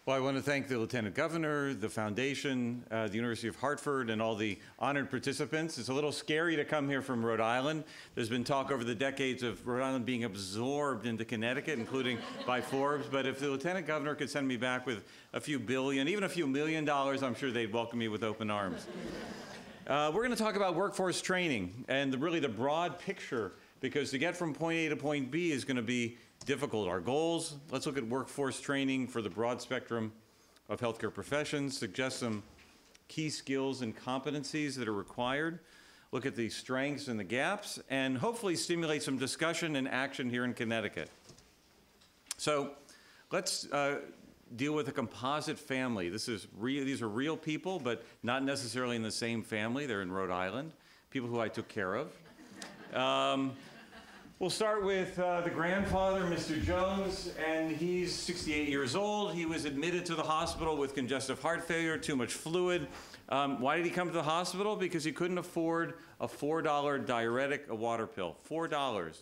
Well, I want to thank the Lieutenant Governor, the Foundation, the University of Hartford, and all the honored participants. It's a little scary to come here from Rhode Island. There's been talk over the decades of Rhode Island being absorbed into Connecticut, including by Forbes. But if the Lieutenant Governor could send me back with a few billion, even a few $1 million, I'm sure they'd welcome me with open arms. We're going to talk about workforce training and really the broad picture, because to get from point A to point B is going to be difficult. Our goals: let's look at workforce training for the broad spectrum of healthcare professions, suggest some key skills and competencies that are required, look at the strengths and the gaps, and hopefully stimulate some discussion and action here in Connecticut. So let's deal with a composite family. These are real people, but not necessarily in the same family. They're in Rhode Island, people who I took care of. We'll start with the grandfather, Mr. Jones, and he's 68 years old. He was admitted to the hospital with congestive heart failure, too much fluid. Why did he come to the hospital? Because he couldn't afford a $4 diuretic, a water pill, $4.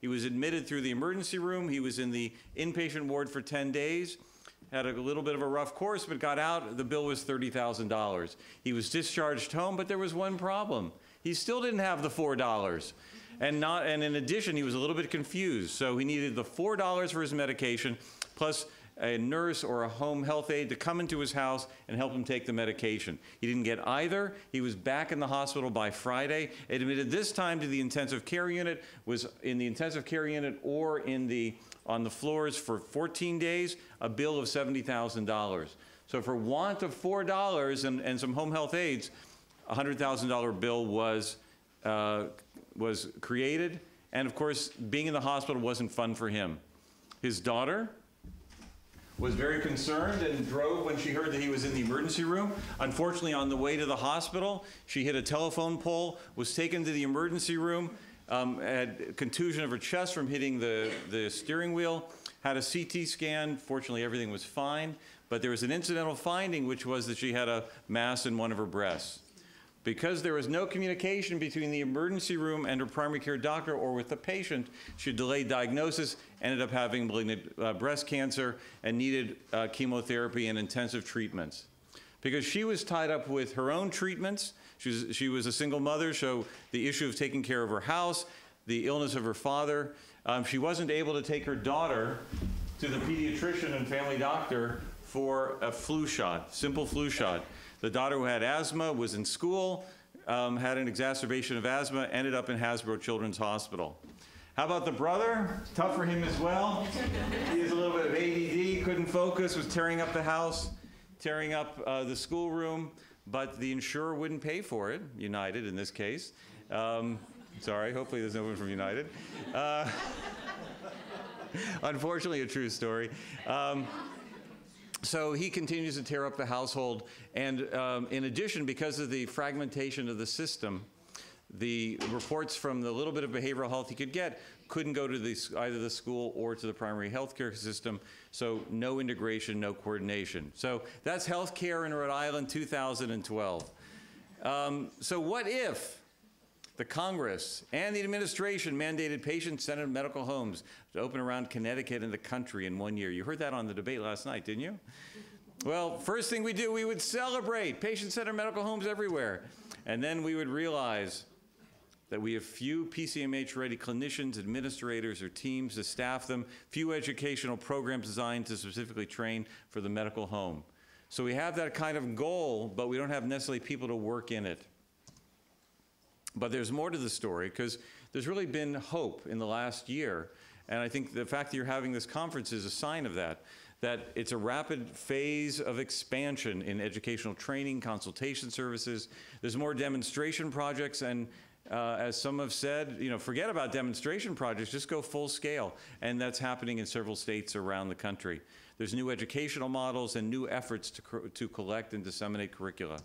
He was admitted through the emergency room. He was in the inpatient ward for 10 days, had a little bit of a rough course, but got out. The bill was $30,000. He was discharged home, but there was one problem. He still didn't have the $4. And in addition, he was a little bit confused. So he needed the $4 for his medication, plus a nurse or a home health aide to come into his house and help him take the medication. He didn't get either. He was back in the hospital by Friday, admitted this time to the intensive care unit, was in the intensive care unit or on the floors for 14 days, a bill of $70,000. So for want of $4 and some home health aides, a $100,000 bill was created, and of course, being in the hospital wasn't fun for him. His daughter was very concerned and drove when she heard that he was in the emergency room. Unfortunately, on the way to the hospital, she hit a telephone pole, was taken to the emergency room, had contusion of her chest from hitting the steering wheel, had a CT scan. Fortunately, everything was fine, but there was an incidental finding, which was that she had a mass in one of her breasts. Because there was no communication between the emergency room and her primary care doctor or with the patient, she delayed diagnosis, ended up having malignant breast cancer, and needed chemotherapy and intensive treatments. Because she was tied up with her own treatments, she was a single mother, so the issue of taking care of her house, the illness of her father, she wasn't able to take her daughter to the pediatrician and family doctor for a flu shot, simple flu shot. The daughter, who had asthma, was in school, had an exacerbation of asthma, ended up in Hasbro Children's Hospital. How about the brother? Tough for him as well. He has a little bit of ADD, couldn't focus, was tearing up the house, tearing up the schoolroom, but the insurer wouldn't pay for it, United in this case. Sorry, hopefully there's no one from United. Unfortunately, a true story. So he continues to tear up the household, and in addition, because of the fragmentation of the system, the reports from the little bit of behavioral health he could get couldn't go to either the school or to the primary health care system, so no integration, no coordination. So that's healthcare in Rhode Island 2012. So what if the Congress and the administration mandated patient-centered medical homes to open around Connecticut and the country in 1 year? You heard that on the debate last night, didn't you? Well, first thing we do, we would celebrate patient-centered medical homes everywhere. And then we would realize that we have few PCMH-ready clinicians, administrators, or teams to staff them, few educational programs designed to specifically train for the medical home. So we have that kind of goal, but we don't have necessarily people to work in it. But there's more to the story, because there's really been hope in the last year. And I think the fact that you're having this conference is a sign of that it's a rapid phase of expansion in educational training, consultation services. There's more demonstration projects, and as some have said, forget about demonstration projects, just go full scale. And that's happening in several states around the country. There's new educational models and new efforts to collect and disseminate curricula.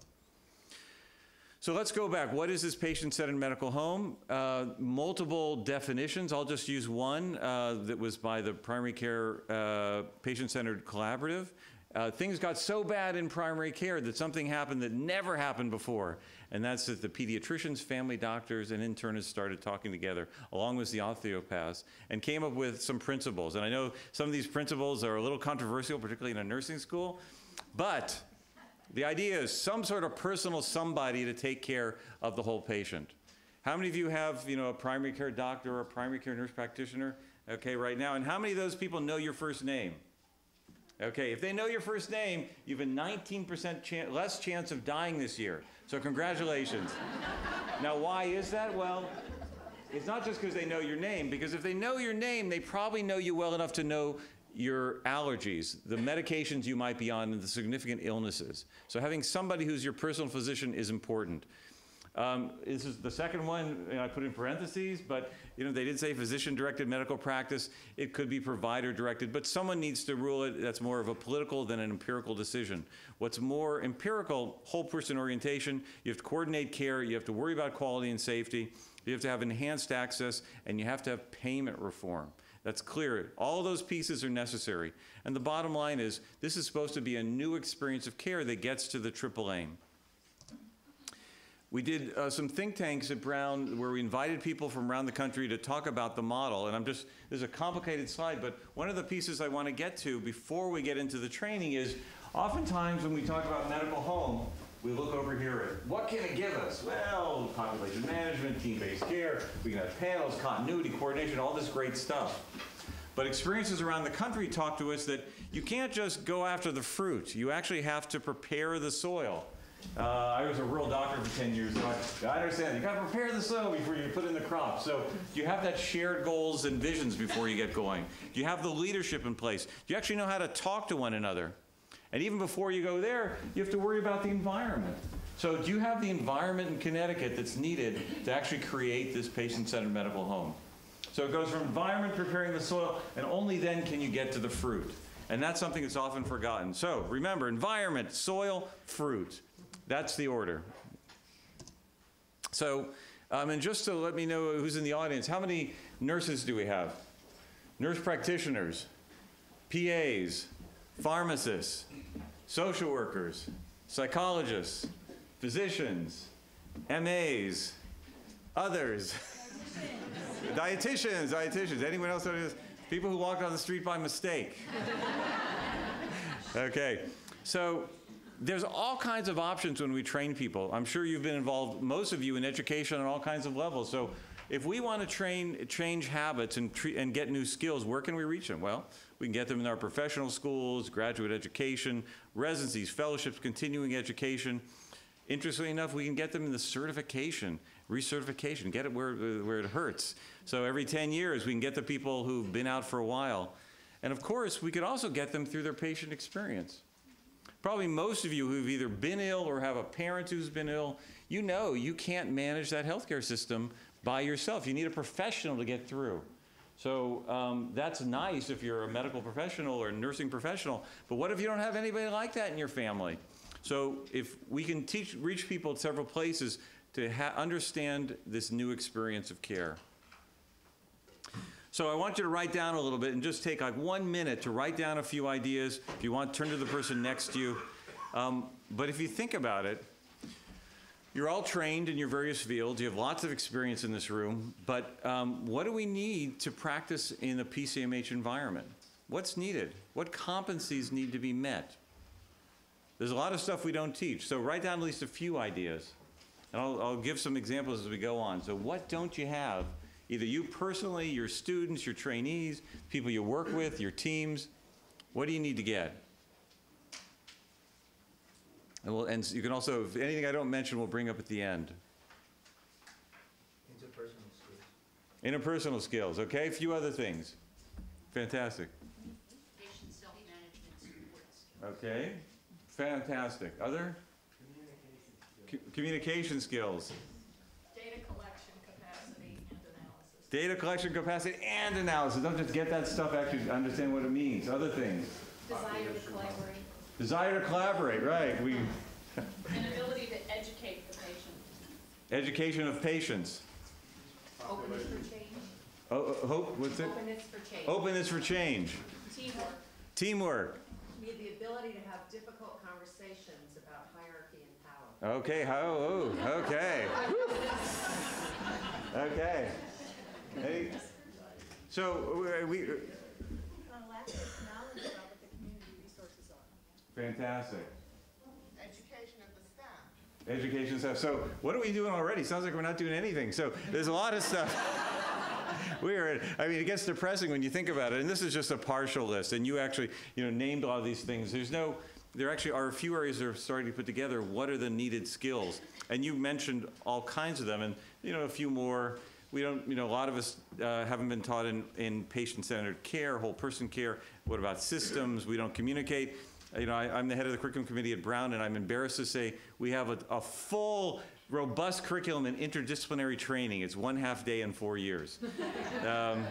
So let's go back. What is this patient-centered medical home? Multiple definitions. I'll just use one that was by the Primary Care Patient-Centered Collaborative. Things got so bad in primary care that something happened that never happened before, and that's that the pediatricians, family doctors, and internists started talking together, along with the osteopaths, and came up with some principles. And I know some of these principles are a little controversial, particularly in a nursing school, but the idea is some sort of personal somebody to take care of the whole patient. How many of you have, a primary care doctor or a primary care nurse practitioner, okay, right now? And how many of those people know your first name? Okay, if they know your first name, you have a 19% less chance of dying this year. So congratulations. Now, why is that? Well, it's not just because they know your name, because if they know your name, they probably know you well enough to know your allergies, the medications you might be on, and the significant illnesses. So having somebody who's your personal physician is important. This is the second one I put in parentheses, but they did say physician-directed medical practice. It could be provider-directed, but someone needs to rule it. That's more of a political than an empirical decision. What's more empirical, whole person orientation. You have to coordinate care. You have to worry about quality and safety. You have to have enhanced access, and you have to have payment reform. That's clear. All those pieces are necessary. And the bottom line is, this is supposed to be a new experience of care that gets to the triple aim. We did some think tanks at Brown where we invited people from around the country to talk about the model. And there's a complicated slide, but one of the pieces I want to get to before we get into the training is, oftentimes when we talk about medical home, we look over here at, what can it give us? Well, population management, team-based care, we can have panels, continuity, coordination, all this great stuff. But experiences around the country talk to us that you can't just go after the fruit. You actually have to prepare the soil. I was a rural doctor for 10 years, so I understand. You got to prepare the soil before you put in the crop. So do you have that shared goals and visions before you get going? Do you have the leadership in place? Do you actually know how to talk to one another? And even before you go there, you have to worry about the environment. So do you have the environment in Connecticut that's needed to actually create this patient-centered medical home? So it goes from environment, preparing the soil, and only then can you get to the fruit. And that's something that's often forgotten. So remember, environment, soil, fruit. That's the order. So, and just to let me know who's in the audience, how many nurses do we have? Nurse practitioners, PAs, pharmacists, social workers, psychologists, physicians, MAs, others, dietitians. Anyone else notice? People who walked on the street by mistake. Okay, so there's all kinds of options when we train people. I'm sure you've been involved, most of you, in education on all kinds of levels. So if we want to change habits and get new skills, where can we reach them? Well, we can get them in our professional schools, graduate education, residencies, fellowships, continuing education. Interestingly enough, we can get them in the certification, recertification, get it where it hurts. So every 10 years, we can get the people who've been out for a while. And of course, we could also get them through their patient experience. Probably most of you who've either been ill or have a parent who's been ill, you know you can't manage that healthcare system by yourself. You need a professional to get through. So that's nice if you're a medical professional or a nursing professional, but what if you don't have anybody like that in your family? So if we can reach people at several places to understand this new experience of care. So I want you to write down a little bit and just take like 1 minute to write down a few ideas. If you want, turn to the person next to you. But if you think about it, you're all trained in your various fields. You have lots of experience in this room. But what do we need to practice in a PCMH environment? What's needed? What competencies need to be met? There's a lot of stuff we don't teach. So write down at least a few ideas. And I'll give some examples as we go on. So what don't you have? Either you personally, your students, your trainees, people you work with, your teams. What do you need to get? And you can also, if anything I don't mention, we'll bring up at the end. Interpersonal skills. Interpersonal skills, okay? A few other things. Fantastic. Patient self-management support skills. Okay, fantastic. Other? Communication skills. Data collection capacity and analysis. Data collection capacity and analysis. Don't just get that stuff, actually understand what it means. Other things. Desire to collaborate. Desire to collaborate, right. An ability to educate the patient. Education of patients. Openness for change. Hope, what's it? Openness for change. Openness for change. Teamwork. Teamwork. We have the ability to have difficult conversations about hierarchy and power. Okay, okay. Okay. Hey, so we On a lack of knowledge about what the community resources are. fantastic. Education of the staff. Education stuff. So what are we doing already? Sounds like we're not doing anything. So there's a lot of stuff. I mean, it gets depressing when you think about it. And this is just a partial list. And you actually, named a lot of these things. There actually are a few areas that are starting to put together what are the needed skills. And you mentioned all kinds of them. And, a few more. We don't, a lot of us haven't been taught in patient-centered care, whole person care. What about systems? We don't communicate. I'm the head of the curriculum committee at Brown, and I'm embarrassed to say we have a full, robust curriculum in interdisciplinary training. It's 1/2 day in 4 years. And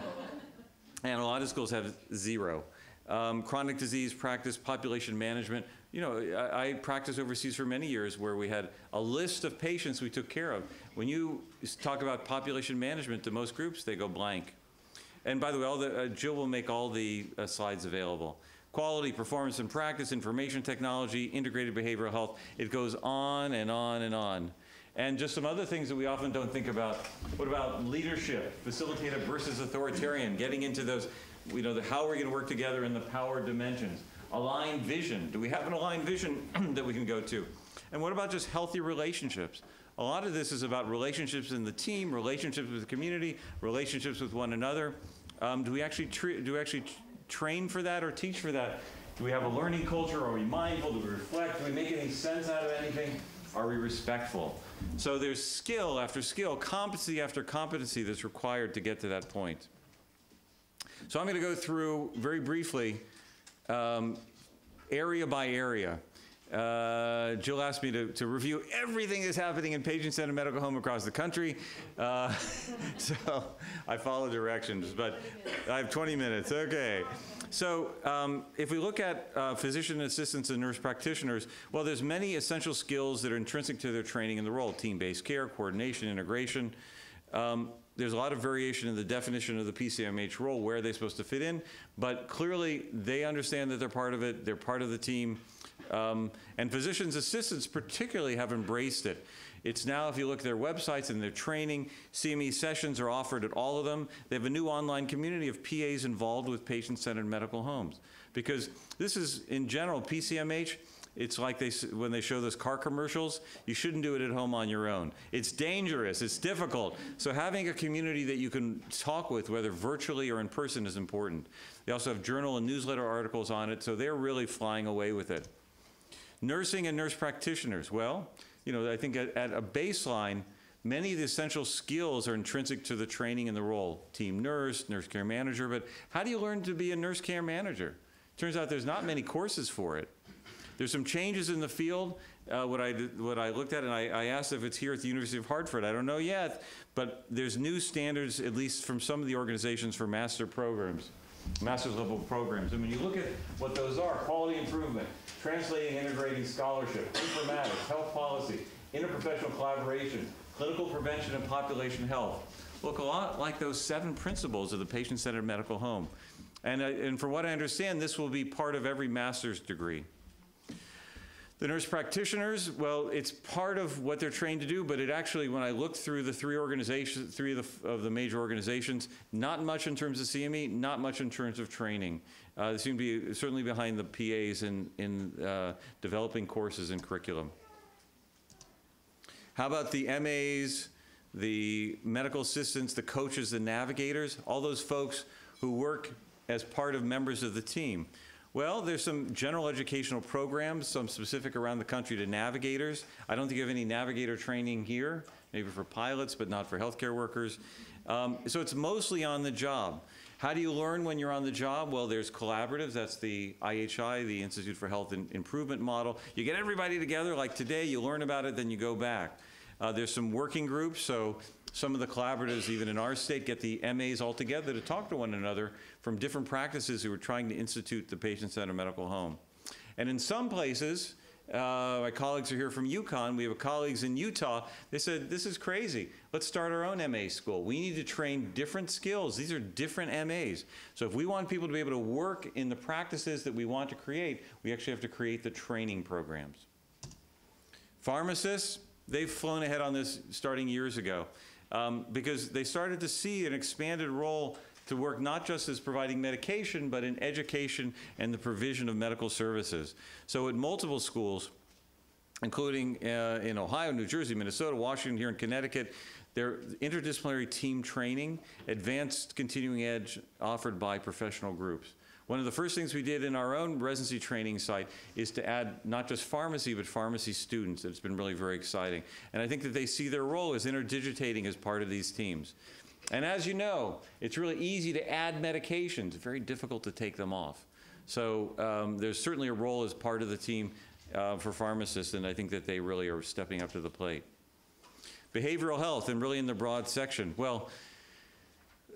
a lot of schools have 0. Chronic disease practice, population management. I practiced overseas for many years where we had a list of patients we took care of. When you talk about population management to most groups, they go blank. And by the way, Jill will make all the slides available. Quality, performance and practice, information technology, integrated behavioral health. It goes on and on and on. And just some other things that we often don't think about. What about leadership, facilitative versus authoritarian, getting into those, how are we going to work together in the power dimensions? Aligned vision. Do we have an aligned vision that we can go to? And what about just healthy relationships? A lot of this is about relationships in the team, relationships with the community, relationships with one another. Do we actually train for that or teach for that? Do we have a learning culture? Are we mindful? Do we reflect? Do we make any sense out of anything? Are we respectful? So there's skill after skill, competency after competency that's required to get to that point. So I'm going to go through very briefly area by area. Jill asked me to review everything that's happening in patient-centered medical home across the country. So I follow directions, but I have 20 minutes. Okay. So if we look at physician assistants and nurse practitioners, well, there's many essential skills that are intrinsic to their training in the role: team-based care, coordination, integration. There's a lot of variation in the definition of the PCMH role, where they're supposed to fit in, but clearly they understand that they're part of it, they're part of the team, and physicians assistants particularly have embraced it. It's now, if you look at their websites and their training, CME sessions are offered at all of them. They have a new online community of PAs involved with patient-centered medical homes. Because this is, in general, PCMH, it's like when they show those car commercials, you shouldn't do it at home on your own. It's dangerous, it's difficult. So having a community that you can talk with, whether virtually or in person, is important. They also have journal and newsletter articles on it, so they're really flying away with it. Nursing and nurse practitioners, well, I think at a baseline, many of the essential skills are intrinsic to the training in the role. Team nurse, nurse care manager, but how do you learn to be a nurse care manager? Turns out there's not many courses for it. There's some changes in the field. What I looked at, and I asked if it's here at the University of Hartford. I don't know yet, but there's new standards, at least from some of the organizations, for master's level programs. And when you look at what those are: quality improvement, translating and integrating scholarship, informatics, health policy, interprofessional collaboration, clinical prevention and population health. Look a lot like those 7 principles of the patient-centered medical home. And from what I understand, this will be part of every master's degree. The nurse practitioners, well, it's part of what they're trained to do, but it actually, when I looked through the 3 of the major organizations, not much in terms of CME, not much in terms of training. They seem to be certainly behind the PAs in developing courses and curriculum. How about the MAs, the medical assistants, the coaches, the navigators, all those folks who work as part of members of the team? Well, there's some general educational programs, some specific around the country to navigators. I don't think you have any navigator training here, maybe for pilots, but not for healthcare workers. So it's mostly on the job. How do you learn when you're on the job? Well, there's collaboratives. That's the IHI, the Institute for Health Improvement model. You get everybody together, like today, you learn about it, then you go back. There's some working groups, so some of the collaboratives, even in our state, get the MAs all together to talk to one another from different practices who are trying to institute the patient-centered medical home. And in some places, my colleagues are here from UConn. We have colleagues in Utah. They said, this is crazy. Let's start our own MA school. We need to train different skills. These are different MAs. So if we want people to be able to work in the practices that we want to create, we actually have to create the training programs. Pharmacists, they've flown ahead on this starting years ago because they started to see an expanded role to work not just as providing medication, but in education and the provision of medical services. So at multiple schools, including in Ohio, New Jersey, Minnesota, Washington, here in Connecticut, they're interdisciplinary team training, advanced continuing edge offered by professional groups. One of the first things we did in our own residency training site is to add not just pharmacy, but pharmacy students. It's been really very exciting. And I think that they see their role as interdigitating as part of these teams. And as you know, it's really easy to add medications, very difficult to take them off. So there's certainly a role as part of the team for pharmacists, and I think that they really are stepping up to the plate. Behavioral health, and really in the broad section. Well,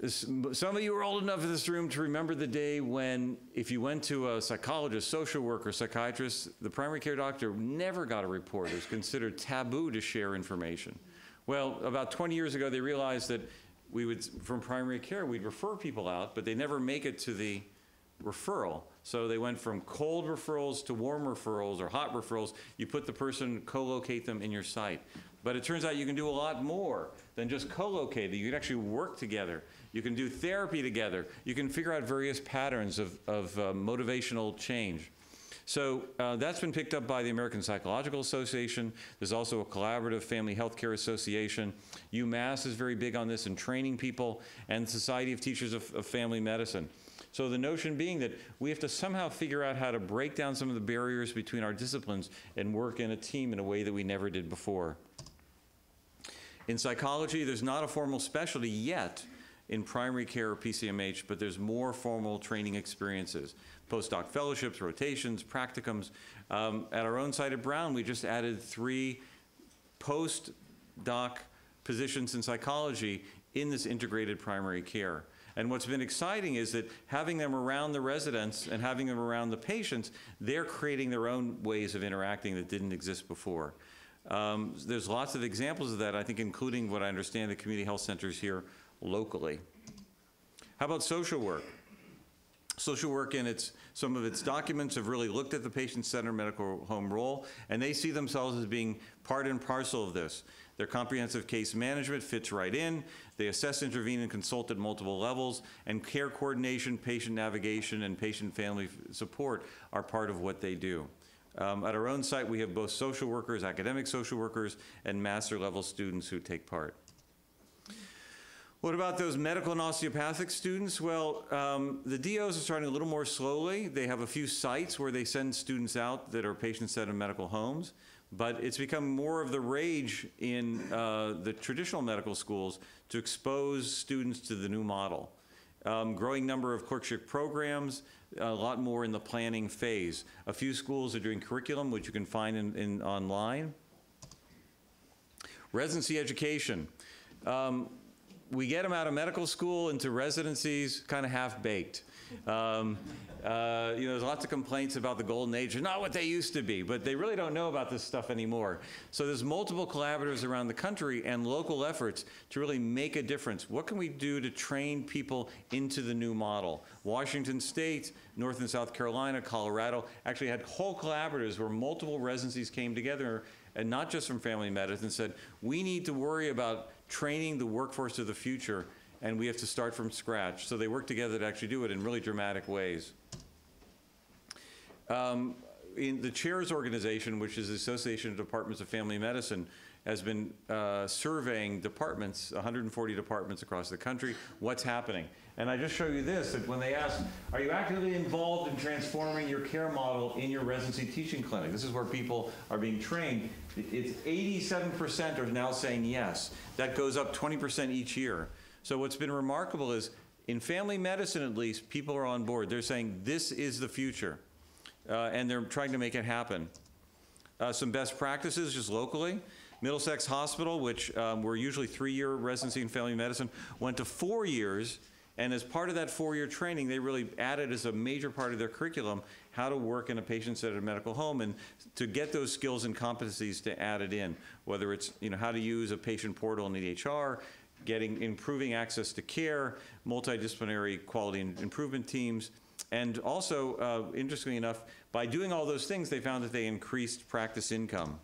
some of you are old enough in this room to remember the day when if you went to a psychologist, social worker, psychiatrist, the primary care doctor never got a report. It was considered taboo to share information. Well, about 20 years ago, they realized that we would, from primary care, we'd refer people out, but they never make it to the referral. So they went from cold referrals to warm referrals or hot referrals. You put the person, co-locate them in your site. But it turns out you can do a lot more than just co-locate. You can actually work together. You can do therapy together. You can figure out various patterns of motivational change. So that's been picked up by the American Psychological Association. There's also a collaborative family healthcare association. UMass is very big on this and training people, and the Society of Teachers of Family Medicine. So the notion being that we have to somehow figure out how to break down some of the barriers between our disciplines and work in a team in a way that we never did before. In psychology, there's not a formal specialty yet in primary care or PCMH, but there's more formal training experiences. Postdoc fellowships, rotations, practicums. At our own site at Brown, we just added 3 postdoc positions in psychology in this integrated primary care. And what's been exciting is that having them around the residents and having them around the patients, they're creating their own ways of interacting that didn't exist before. There's lots of examples of that, I think, including what I understand the community health centers here locally. How about social work? Social work in some of its documents have really looked at the patient-centered medical home role, and they see themselves as being part and parcel of this. Their comprehensive case management fits right in. They assess, intervene, and consult at multiple levels, and care coordination, patient navigation, and patient-family support are part of what they do. At our own site, we have both social workers, academic social workers, and master-level students who take part. What about those medical and osteopathic students? Well, the DOs are starting a little more slowly. They have a few sites where they send students out that are patient-centered medical homes, but it's become more of the rage in the traditional medical schools to expose students to the new model. Growing number of clerkship programs, a lot more in the planning phase. A few schools are doing curriculum, which you can find online. Residency education. We get them out of medical school into residencies kind of half-baked. There's lots of complaints about the golden age. They're not what they used to be, but they really don't know about this stuff anymore. So there's multiple collaborators around the country and local efforts to really make a difference. What can we do to train people into the new model? Washington State, North and South Carolina, Colorado actually had whole collaboratives where multiple residencies came together, and not just from family medicine, said, we need to worry about training the workforce of the future, and we have to start from scratch. So they work together to actually do it in really dramatic ways. In the CHAIRS organization, which is the Association of Departments of Family Medicine, has been surveying departments, 140 departments across the country, what's happening. And I just show you this, that when they ask, are you actively involved in transforming your care model in your residency teaching clinic? This is where people are being trained. It's 87% are now saying yes. That goes up 20% each year. So what's been remarkable is, in family medicine at least, people are on board. They're saying this is the future, and they're trying to make it happen. Some best practices just locally. Middlesex Hospital, which were usually 3-year residency in family medicine, went to 4 years, and as part of that 4-year training, they really added as a major part of their curriculum how to work in a patient-centered medical home and to get those skills and competencies to add it in, whether it's how to use a patient portal in the EHR, improving access to care, multidisciplinary quality improvement teams, and also, interestingly enough, by doing all those things, they found that they increased practice income.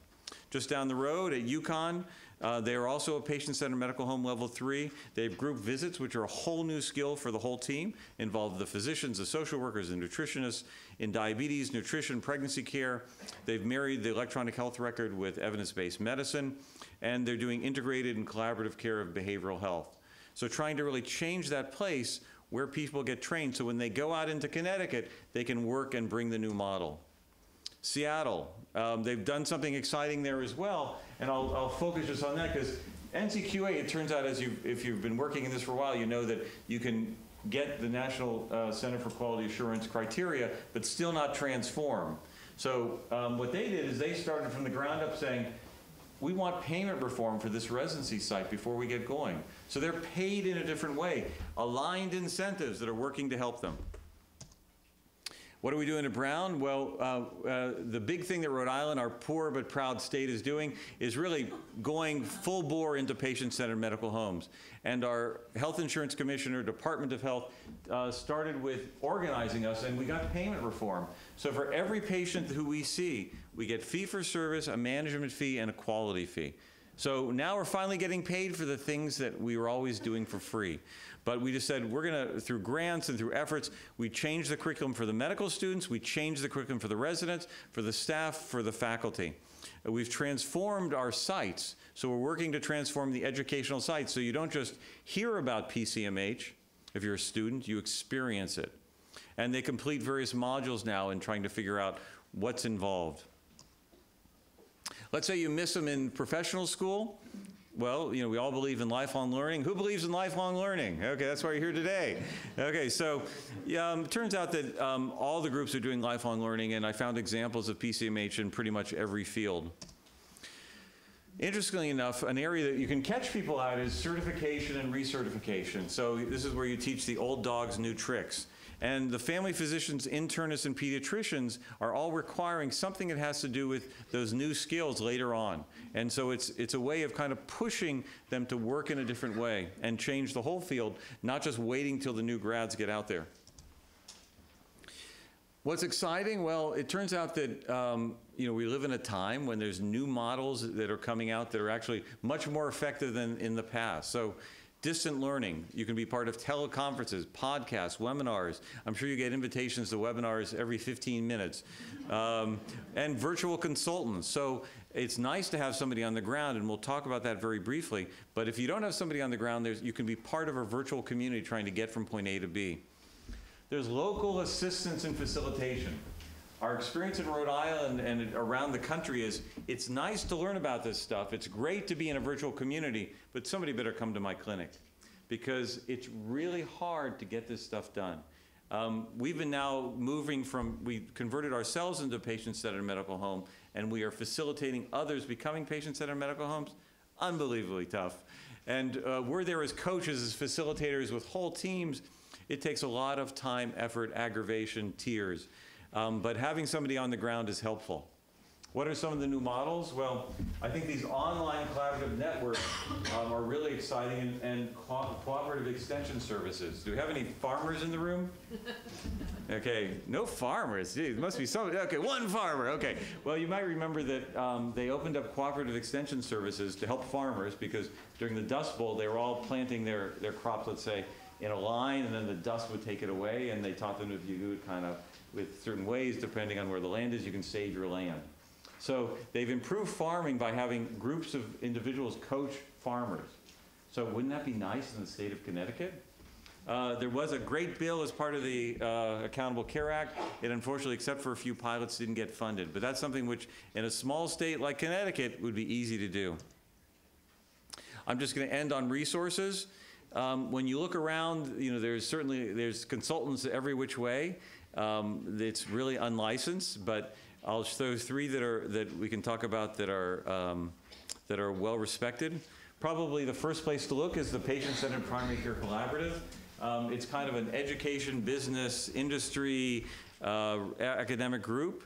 Just down the road at UConn, they are also a patient-centered medical home level 3. They have group visits, which are a whole new skill for the whole team, involve the physicians, the social workers, and nutritionists in diabetes, nutrition, pregnancy care. They've married the electronic health record with evidence-based medicine, and they're doing integrated and collaborative care of behavioral health. So trying to really change that place where people get trained so when they go out into Connecticut, they can work and bring the new model. Seattle, they've done something exciting there as well, and I'll focus just on that because NCQA, it turns out, if you've been working in this for a while, you know that you can get the National Center for Quality Assurance criteria, but still not transform. So what they did is they started from the ground up saying, we want payment reform for this residency site before we get going. So they're paid in a different way, aligned incentives that are working to help them. What are we doing at Brown? Well, the big thing that Rhode Island, our poor but proud state, is doing is really going full bore into patient-centered medical homes. And our health insurance commissioner, Department of Health, started with organizing us, and we got payment reform. So for every patient who we see, we get fee-for-service, a management fee, and a quality fee. So now we're finally getting paid for the things that we were always doing for free. But we just said we're going to, through grants and through efforts, we changed the curriculum for the medical students, we changed the curriculum for the residents, for the staff, for the faculty. We've transformed our sites, so we're working to transform the educational sites so you don't just hear about PCMH. If you're a student, you experience it. And they complete various modules now in trying to figure out what's involved. Let's say you miss them in professional school. Well, you know, we all believe in lifelong learning. Who believes in lifelong learning? Okay, that's why you're here today. Okay, so it turns out that all the groups are doing lifelong learning, and I found examples of PCMH in pretty much every field. Interestingly enough, an area that you can catch people at is certification and recertification. So this is where you teach the old dogs new tricks. And the family physicians, internists, and pediatricians are all requiring something that has to do with those new skills later on. And so it's a way of kind of pushing them to work in a different way and change the whole field, not just waiting till the new grads get out there. What's exciting? Well, it turns out that you know, we live in a time when there's new models that are coming out that are actually much more effective than in the past. So distant learning, you can be part of teleconferences, podcasts, webinars. I'm sure you get invitations to webinars every 15 minutes. And virtual consultants. So it's nice to have somebody on the ground, and we'll talk about that very briefly. But if you don't have somebody on the ground, you can be part of a virtual community trying to get from point A to B. There's local assistance and facilitation. Our experience in Rhode Island and around the country is it's nice to learn about this stuff. It's great to be in a virtual community, but somebody better come to my clinic because it's really hard to get this stuff done. We've been now moving from, we converted ourselves into a patient-centered medical home, and we are facilitating others becoming patient-centered medical homes. Unbelievably tough. And we're there as coaches, as facilitators with whole teams. It takes a lot of time, effort, aggravation, tears. But having somebody on the ground is helpful. What are some of the new models? Well, I think these online collaborative networks are really exciting, and cooperative extension services. Do we have any farmers in the room? Okay, no farmers. Gee, there must be somebody. Okay, one farmer. Okay. Well, you might remember that they opened up cooperative extension services to help farmers because during the Dust Bowl, they were all planting their crops, let's say, in a line, and then the dust would take it away, and they taught them if you do it kind of with certain ways, depending on where the land is, you can save your land. So they've improved farming by having groups of individuals coach farmers. So wouldn't that be nice in the state of Connecticut? There was a great bill as part of the Accountable Care Act. It unfortunately, except for a few pilots, didn't get funded. But that's something which, in a small state like Connecticut, would be easy to do. I'm just going to end on resources. When you look around, you know, there's consultants every which way. It's really unlicensed, but I'll show three that we can talk about that are well respected. Probably the first place to look is the Patient-Centered Primary Care Collaborative. It's kind of an education, business, industry, academic group.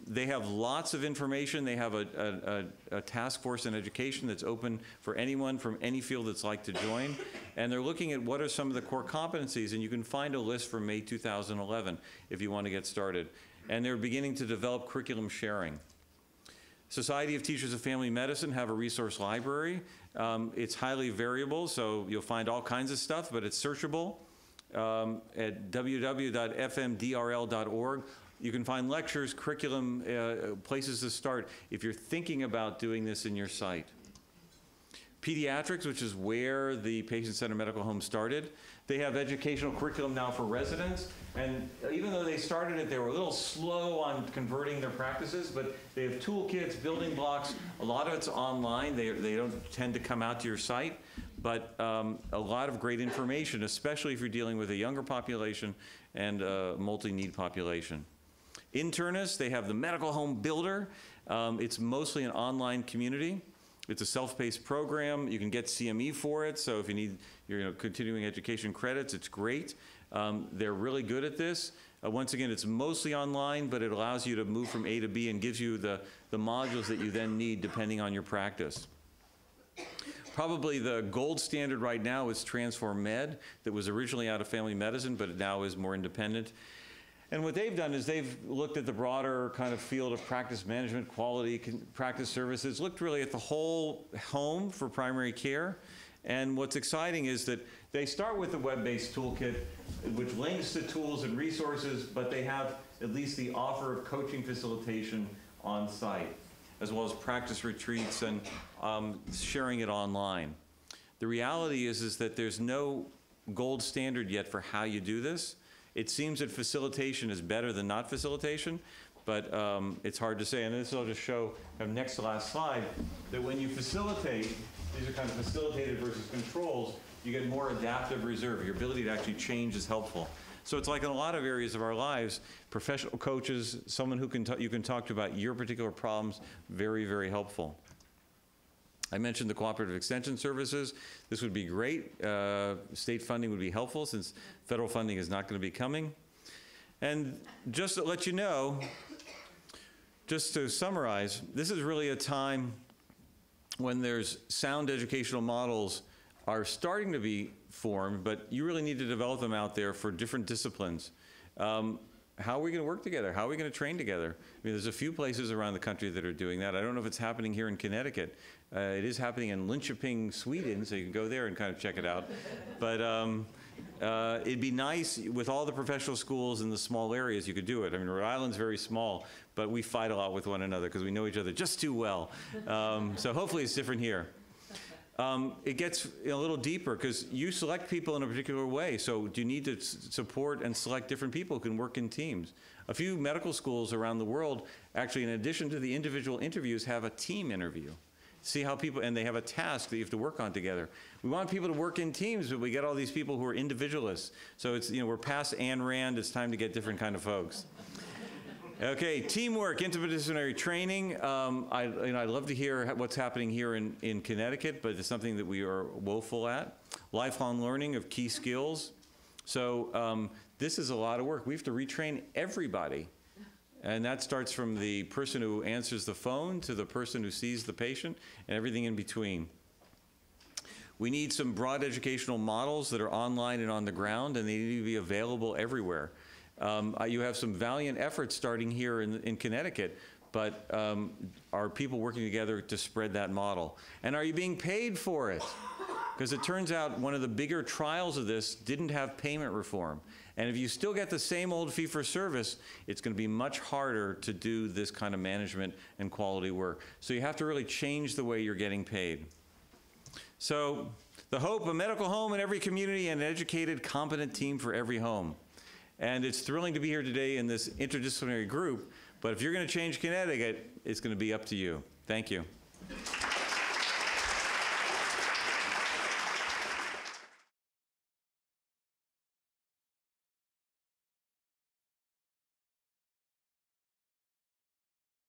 They have lots of information. They have a task force in education that's open for anyone from any field that's like to join. And they're looking at what are some of the core competencies, and you can find a list from May 2011 if you want to get started. And they're beginning to develop curriculum sharing. Society of Teachers of Family Medicine have a resource library. It's highly variable, so you'll find all kinds of stuff, but it's searchable at www.fmdrl.org. You can find lectures, curriculum, places to start if you're thinking about doing this in your site. Pediatrics, which is where the patient-centered medical home started, they have educational curriculum now for residents, and even though they started it, they were a little slow on converting their practices, but they have toolkits, building blocks. A lot of it's online. They don't tend to come out to your site, but a lot of great information, especially if you're dealing with a younger population and a multi-need population. Internists, they have the Medical Home Builder. It's mostly an online community. It's a self-paced program. You can get CME for it, so if you need your continuing education credits, it's great. They're really good at this. Once again, it's mostly online, but it allows you to move from A to B and gives you the modules that you then need depending on your practice. Probably the gold standard right now is Transform Med, that was originally out of family medicine, but it now is more independent. And what they've done is they've looked at the broader kind of field of practice management, quality, practice services, looked really at the whole home for primary care. And what's exciting is that they start with the web-based toolkit, which links to tools and resources, but they have at least the offer of coaching facilitation on site, as well as practice retreats and sharing it online. The reality is that there's no gold standard yet for how you do this. It seems that facilitation is better than not facilitation, but it's hard to say. And this will just show, next to last slide, that when you facilitate, these are kind of facilitated versus controls, you get more adaptive reserve. Your ability to actually change is helpful. So it's like in a lot of areas of our lives, professional coaches, someone who you can talk to about your particular problems, very, very helpful. I mentioned the cooperative extension services. This would be great. State funding would be helpful since federal funding is not going to be coming. And just to let you know, just to summarize, this is really a time when there's sound educational models are starting to be formed, but you really need to develop them out there for different disciplines. How are we going to work together? How are we going to train together? I mean, there's a few places around the country that are doing that. I don't know if it's happening here in Connecticut. It is happening in Linköping, Sweden, so you can go there and kind of check it out. But it'd be nice with all the professional schools in the small areas, you could do it. I mean, Rhode Island's very small, but we fight a lot with one another because we know each other just too well. So hopefully it's different here. It gets a little deeper because you select people in a particular way. So do you need to support and select different people who can work in teams? A few medical schools around the world, actually, in addition to the individual interviews, have a team interview. See how people, and they have a task that you have to work on together. We want people to work in teams, but we get all these people who are individualists. So it's, we're past Ayn Rand, it's time to get different kind of folks. Okay, teamwork, interdisciplinary training. I'd love to hear what's happening here in Connecticut, but it's something that we are woeful at. Lifelong learning of key skills. So this is a lot of work. We have to retrain everybody. And that starts from the person who answers the phone to the person who sees the patient and everything in between. We need some broad educational models that are online and on the ground, and they need to be available everywhere. You have some valiant efforts starting here in Connecticut, but are people working together to spread that model? And are you being paid for it? Because it turns out one of the bigger trials of this didn't have payment reform. And if you still get the same old fee-for-service, it's going to be much harder to do this kind of management and quality work. So you have to really change the way you're getting paid. So the hope, a medical home in every community and an educated, competent team for every home. And it's thrilling to be here today in this interdisciplinary group, but if you're going to change Connecticut, it's going to be up to you. Thank you.